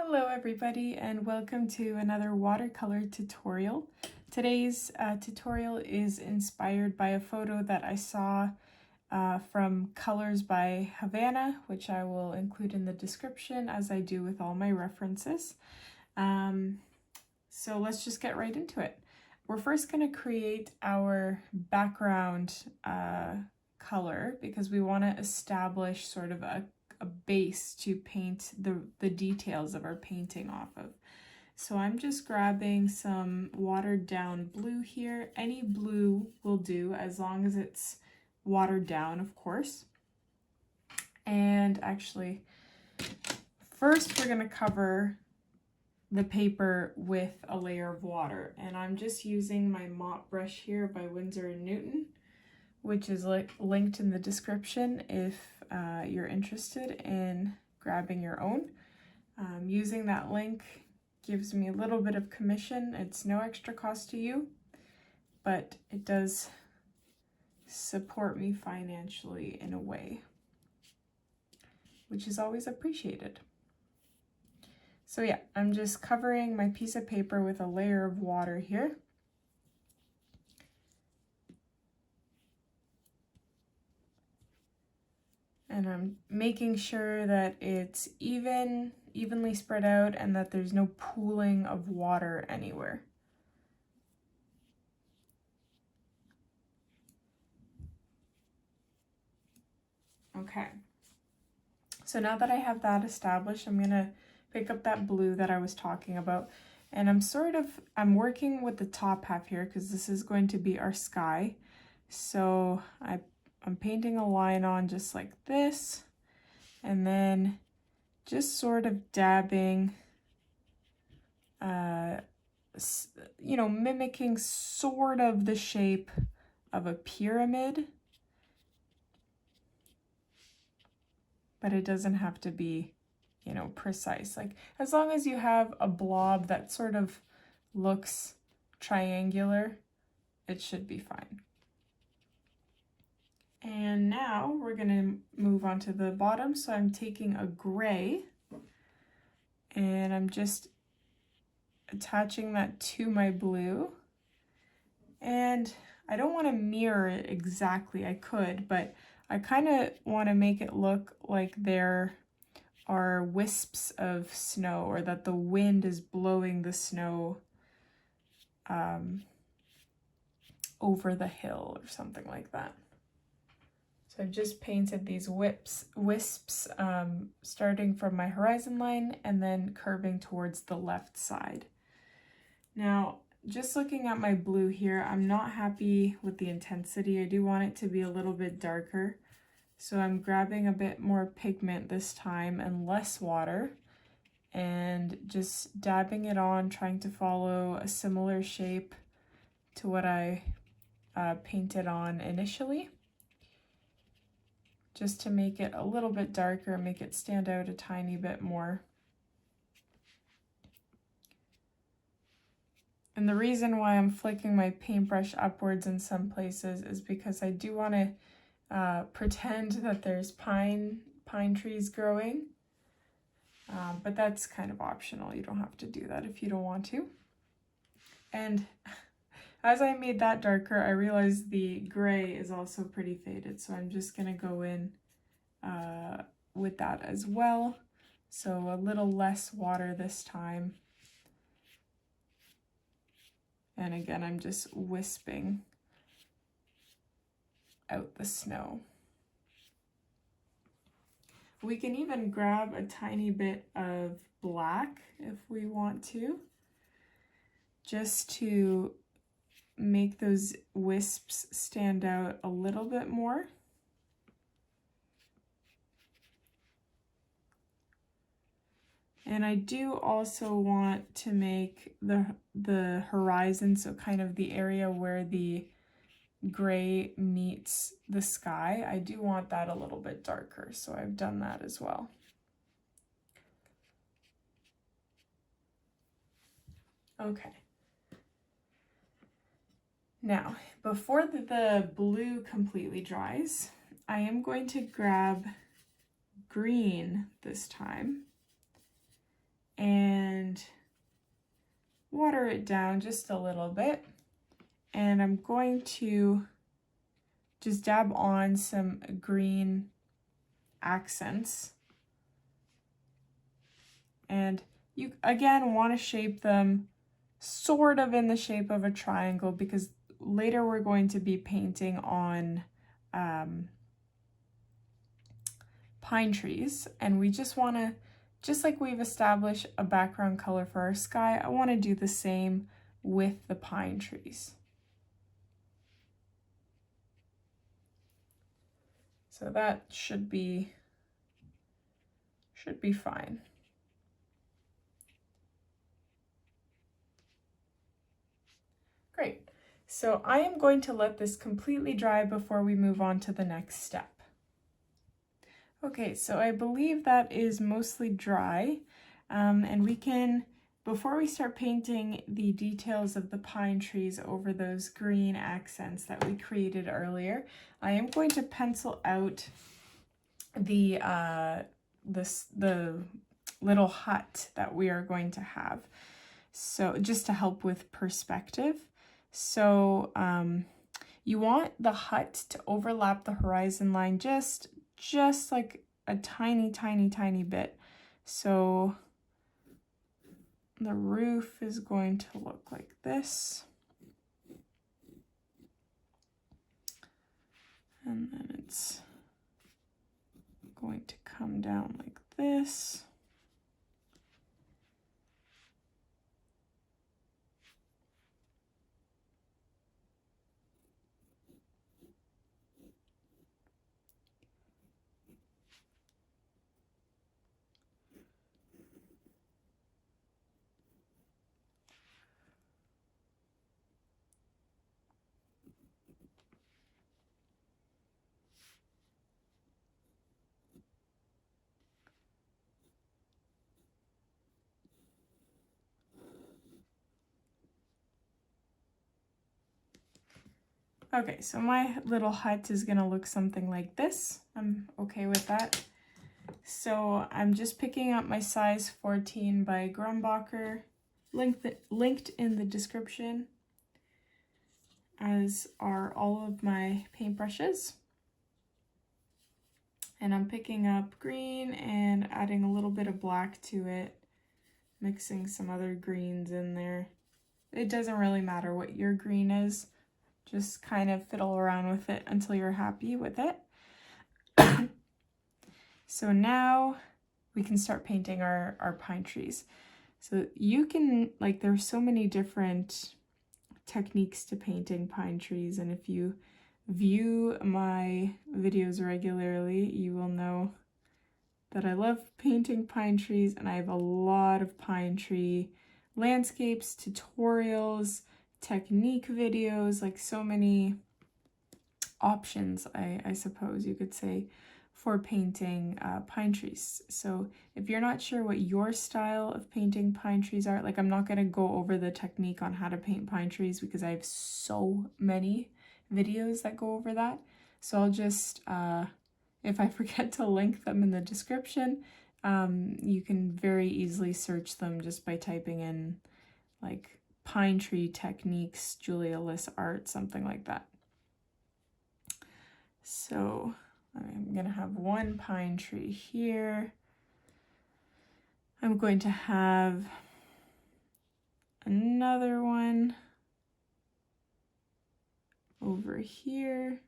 Hello everybody and welcome to another watercolor tutorial. Today's tutorial is inspired by a photo that I saw from Colors by Havana, which I will include in the description as I do with all my references. So let's just get right into it. We're first going to create our background color because we want to establish sort of a base to paint the details of our painting off of. So I'm just grabbing some watered down blue here. Any blue will do as long as it's watered down, of course. And actually, first we're going to cover the paper with a layer of water. And I'm just using my mop brush here by Winsor & Newton, which is linked in the description if you're interested in grabbing your own. Using that link gives me a little bit of commission. It's no extra cost to you, but it does support me financially in a way, which is always appreciated. So yeah, I'm just covering my piece of paper with a layer of water here. And I'm making sure that it's evenly spread out and that there's no pooling of water anywhere. Okay. So now that I have that established, I'm gonna pick up that blue that I was talking about. And I'm working with the top half here because this is going to be our sky. So I'm painting a line on just like this, and then just sort of dabbing, mimicking sort of the shape of a pyramid, but it doesn't have to be, precise. Like, as long as you have a blob that sort of looks triangular, it should be fine. And now we're going to move on to the bottom. So I'm taking a gray and I'm just attaching that to my blue. And I don't want to mirror it exactly. I could, but I kind of want to make it look like there are wisps of snow, or that the wind is blowing the snow over the hill or something like that. So I've just painted these wisps starting from my horizon line and then curving towards the left side. Now, just looking at my blue here, I'm not happy with the intensity. I do want it to be a little bit darker. So I'm grabbing a bit more pigment this time and less water and just dabbing it on, trying to follow a similar shape to what I painted on initially, just to make it a little bit darker, make it stand out a tiny bit more. And the reason why I'm flicking my paintbrush upwards in some places is because I do want to pretend that there's pine trees growing, but that's kind of optional. You don't have to do that if you don't want to. And as I made that darker, I realized the gray is also pretty faded, so I'm just gonna go in with that as well. So a little less water this time. And again, I'm just wisping out the snow. We can even grab a tiny bit of black if we want to, just to make those wisps stand out a little bit more. And I do also want to make the horizon, so kind of the area where the gray meets the sky, I do want that a little bit darker, so I've done that as well. Okay. Now, before the blue completely dries, I am going to grab green this time, and water it down just a little bit, and I'm going to just dab on some green accents. And you again want to shape them sort of in the shape of a triangle, because later we're going to be painting on pine trees, and we just want to, just like we've established a background color for our sky, I want to do the same with the pine trees. So that should be fine. Great. So I am going to let this completely dry before we move on to the next step. Okay, so I believe that is mostly dry, and we can, before we start painting the details of the pine trees over those green accents that we created earlier, I am going to pencil out the little hut that we are going to have. So just to help with perspective. So you want the hut to overlap the horizon line just like a tiny bit. So the roof is going to look like this. And then it's going to come down like this. Okay, so my little hut is gonna look something like this. I'm okay with that. So I'm just picking up my size 14 by Grumbacher, linked in the description, as are all of my paintbrushes. And I'm picking up green and adding a little bit of black to it, mixing some other greens in there. It doesn't really matter what your green is. Just kind of fiddle around with it until you're happy with it. So now we can start painting our pine trees. So you can, like, there's so many different techniques to painting pine trees, and if you view my videos regularly, you will know that I love painting pine trees, and I have a lot of pine tree landscapes, tutorials, technique videos, like so many options, I suppose you could say, for painting pine trees. So if you're not sure what your style of painting pine trees are, like, I'm not going to go over the technique on how to paint pine trees because I have so many videos that go over that. So I'll just, if I forget to link them in the description, you can very easily search them just by typing in, like, pine tree techniques, Julia Liss art, something like that. So I'm gonna have one pine tree here. I'm going to have another one over here.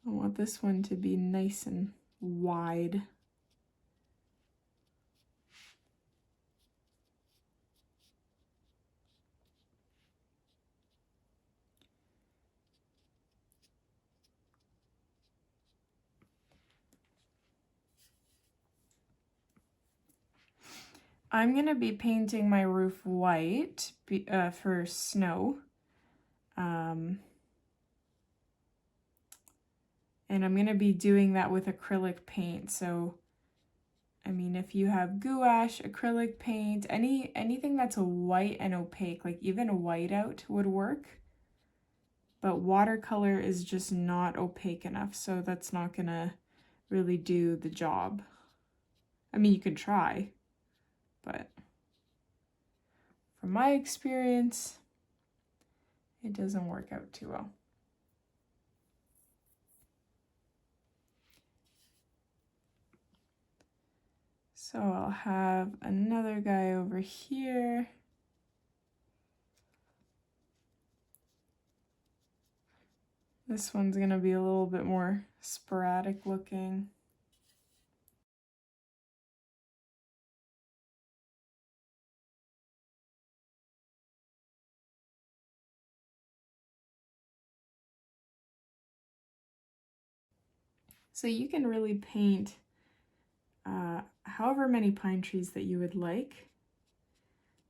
I want this one to be nice and wide. I'm going to be painting my roof white for snow. And I'm going to be doing that with acrylic paint. So, I mean, if you have gouache, acrylic paint, anything that's a white and opaque, like even a whiteout would work. But watercolor is just not opaque enough, so that's not going to really do the job. I mean, you could try, but from my experience, it doesn't work out too well. So I'll have another guy over here. This one's gonna be a little bit more sporadic looking. So you can really paint however many pine trees that you would like.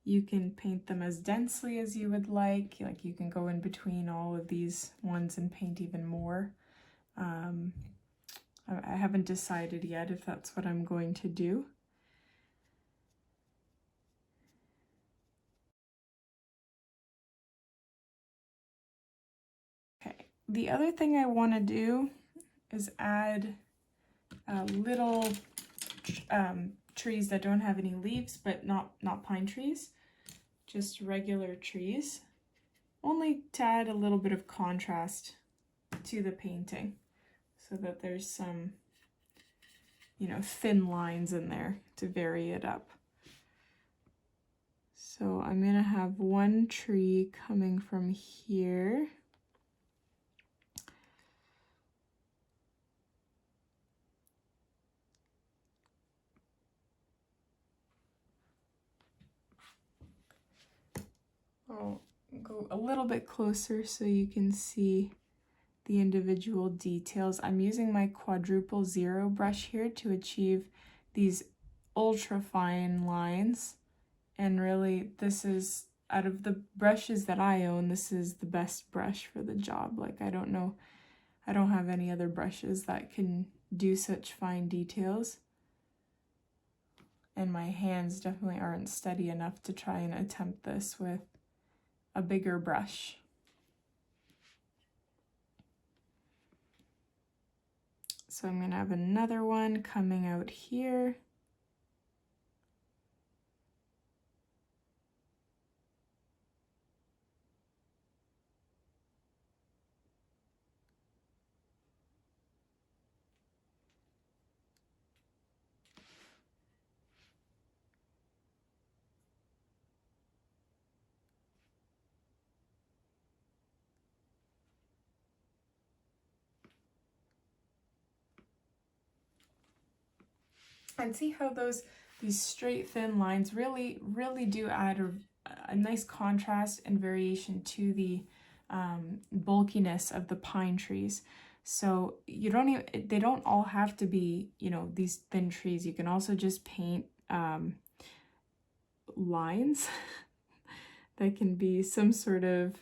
You can paint them as densely as you would like you can go in between all of these ones and paint even more. I haven't decided yet if that's what I'm going to do. Okay, the other thing I want to do is add little trees that don't have any leaves, but not pine trees, just regular trees, only to add a little bit of contrast to the painting so that there's some, you know, thin lines in there to vary it up. So I'm gonna have one tree coming from here. I'll go a little bit closer so you can see the individual details. I'm using my quadruple zero brush here to achieve these ultra fine lines, and really this is, out of the brushes that I own, this is the best brush for the job. Like, I don't have any other brushes that can do such fine details, and my hands definitely aren't steady enough to try and attempt this with a bigger brush. So I'm gonna have another one coming out here. And see how these straight thin lines really do add a nice contrast and variation to the bulkiness of the pine trees. So you don't even, they don't all have to be, you know, these thin trees. You can also just paint lines that can be some sort of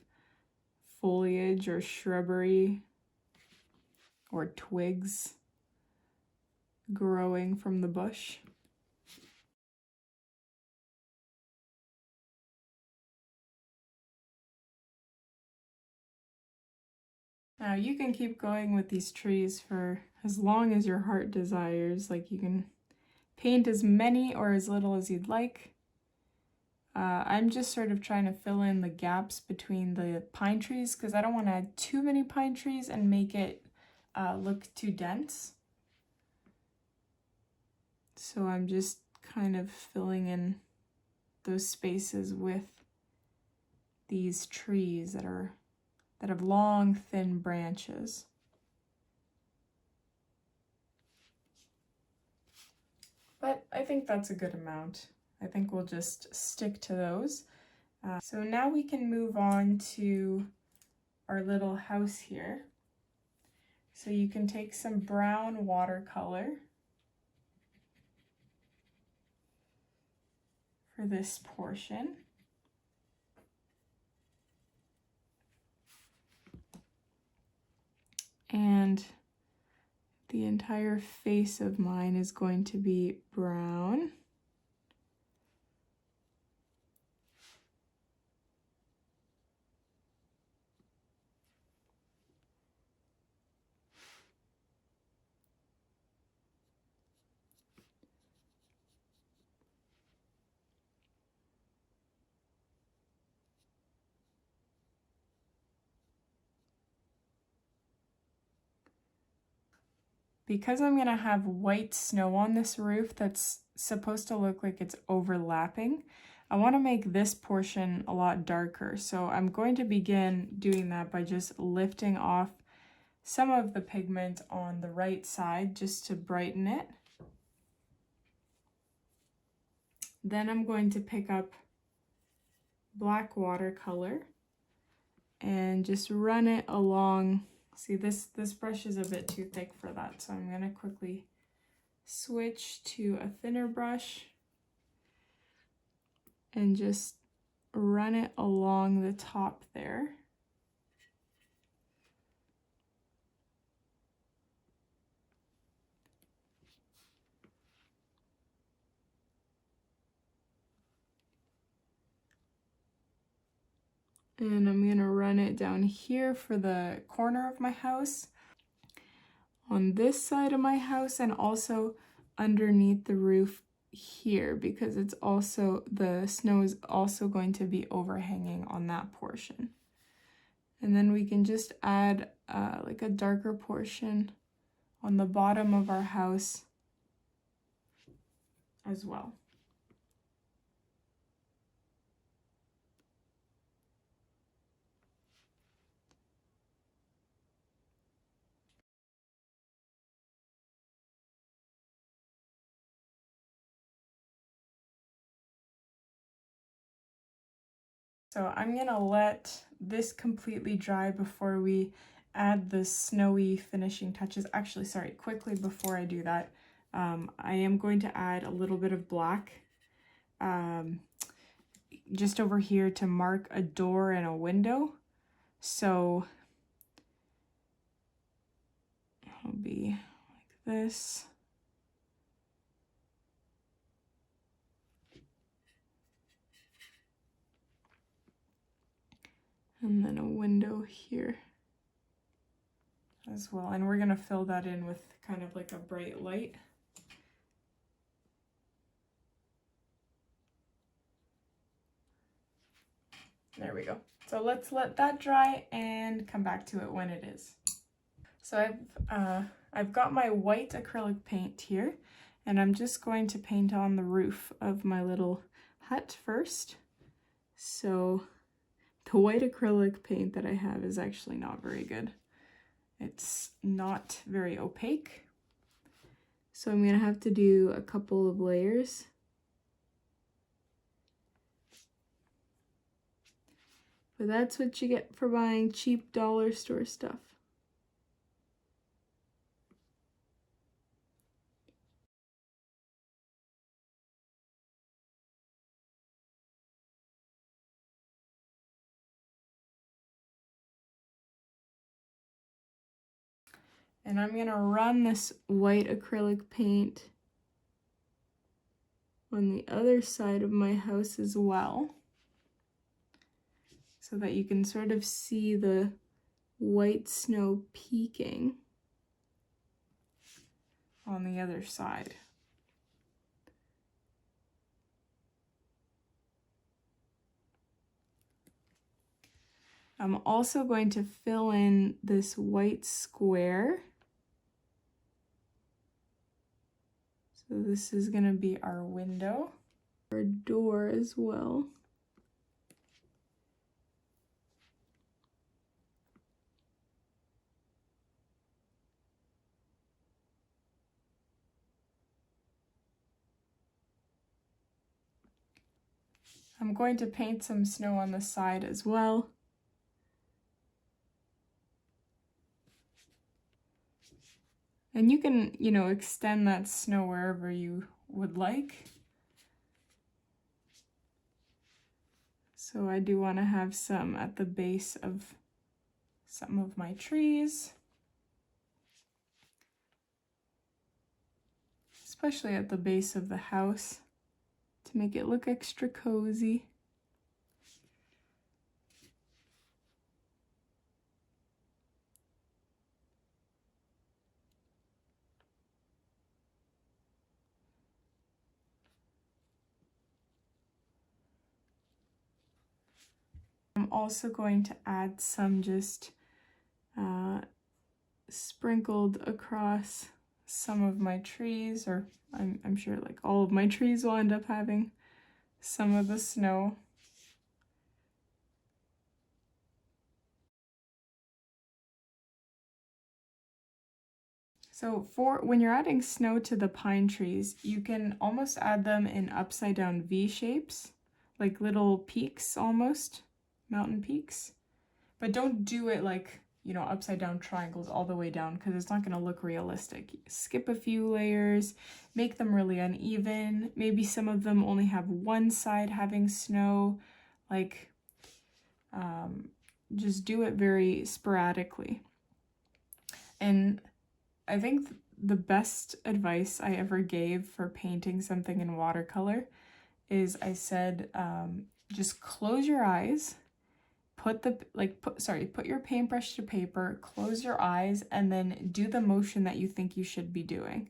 foliage or shrubbery or twigs growing from the bush. Now you can keep going with these trees for as long as your heart desires. Like, you can paint as many or as little as you'd like. I'm just sort of trying to fill in the gaps between the pine trees because I don't want to add too many pine trees and make it look too dense. So I'm just kind of filling in those spaces with these trees that have long, thin branches. But I think that's a good amount. I think we'll just stick to those. So now we can move on to our little house here. So you can take some brown watercolor for this portion. And the entire face of mine is going to be brown. because I'm gonna have white snow on this roof that's supposed to look like it's overlapping, I want to make this portion a lot darker. So I'm going to begin doing that by just lifting off some of the pigment on the right side just to brighten it. Then I'm going to pick up black watercolor and just run it along. See, this brush is a bit too thick for that, so I'm gonna quickly switch to a thinner brush and just run it along the top there. And I'm gonna run it down here for the corner of my house, on this side of my house, and also underneath the roof here, because it's also, the snow is also going to be overhanging on that portion. And then we can just add like a darker portion on the bottom of our house as well. So I'm gonna let this completely dry before we add the snowy finishing touches. Actually, sorry, quickly before I do that, I am going to add a little bit of black just over here to mark a door and a window. So it'll be like this. And then a window here as well. And we're gonna fill that in with kind of like a bright light. There we go. So let's let that dry and come back to it when it is. So I've got my white acrylic paint here, and I'm just going to paint on the roof of my little hut first. So the white acrylic paint that I have is actually not very good. It's not very opaque. So I'm gonna have to do a couple of layers. But that's what you get for buying cheap dollar store stuff. And I'm gonna run this white acrylic paint on the other side of my house as well, so that you can sort of see the white snow peeking on the other side. I'm also going to fill in this white square. So this is going to be our window, our door as well. I'm going to paint some snow on the side as well. And you can, you know, extend that snow wherever you would like. So I do want to have some at the base of some of my trees, especially at the base of the house to make it look extra cozy. I'm also going to add some just sprinkled across some of my trees, or I'm sure like all of my trees will end up having some of the snow. So for when you're adding snow to the pine trees, you can almost add them in upside down V shapes, like little peaks almost, mountain peaks. But don't do it like, you know, upside down triangles all the way down, because it's not going to look realistic. Skip a few layers, make them really uneven. Maybe some of them only have one side having snow, like just do it very sporadically. And I think the best advice I ever gave for painting something in watercolor is I said, just close your eyes, put your paintbrush to paper, close your eyes, and then do the motion that you think you should be doing.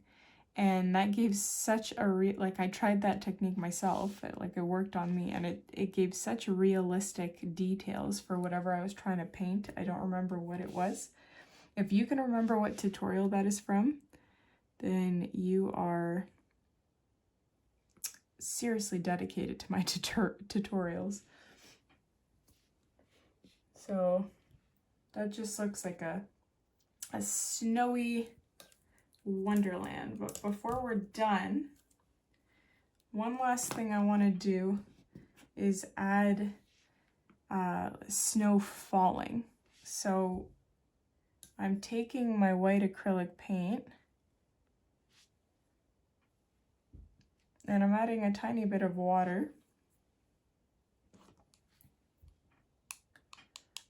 And that gave such a like I tried that technique myself, it worked on me, and it gave such realistic details for whatever I was trying to paint. I don't remember what it was. If you can remember what tutorial that is from, then you are seriously dedicated to my tutorials. So that just looks like a snowy wonderland. But before we're done, one last thing I want to do is add snow falling. So I'm taking my white acrylic paint and I'm adding a tiny bit of water.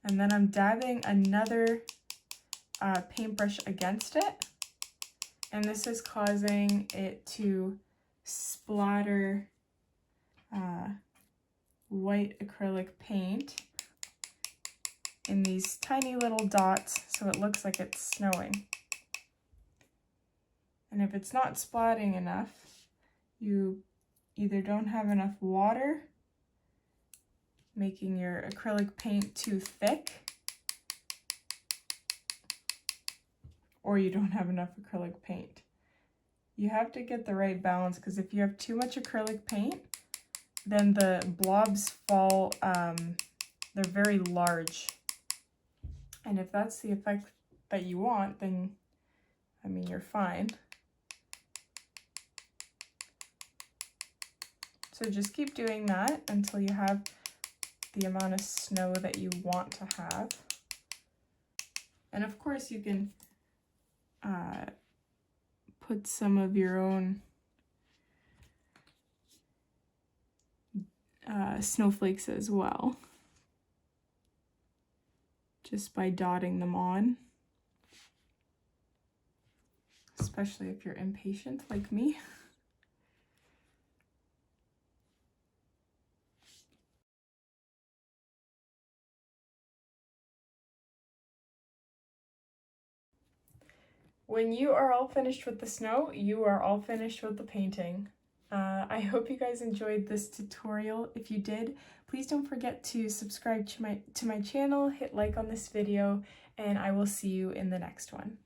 And then I'm dabbing another paintbrush against it. And this is causing it to splatter white acrylic paint in these tiny little dots, so it looks like it's snowing. And if it's not splatting enough, you either don't have enough water, making your acrylic paint too thick, or you don't have enough acrylic paint. You have to get the right balance, because if you have too much acrylic paint, then the blobs fall, they're very large. And if that's the effect that you want, then, I mean, you're fine. So just keep doing that until you have the amount of snow that you want to have. And of course you can put some of your own snowflakes as well, just by dotting them on, especially if you're impatient like me. When you are all finished with the snow, you are all finished with the painting. I hope you guys enjoyed this tutorial. If you did, please don't forget to subscribe to my channel, hit like on this video, and I will see you in the next one.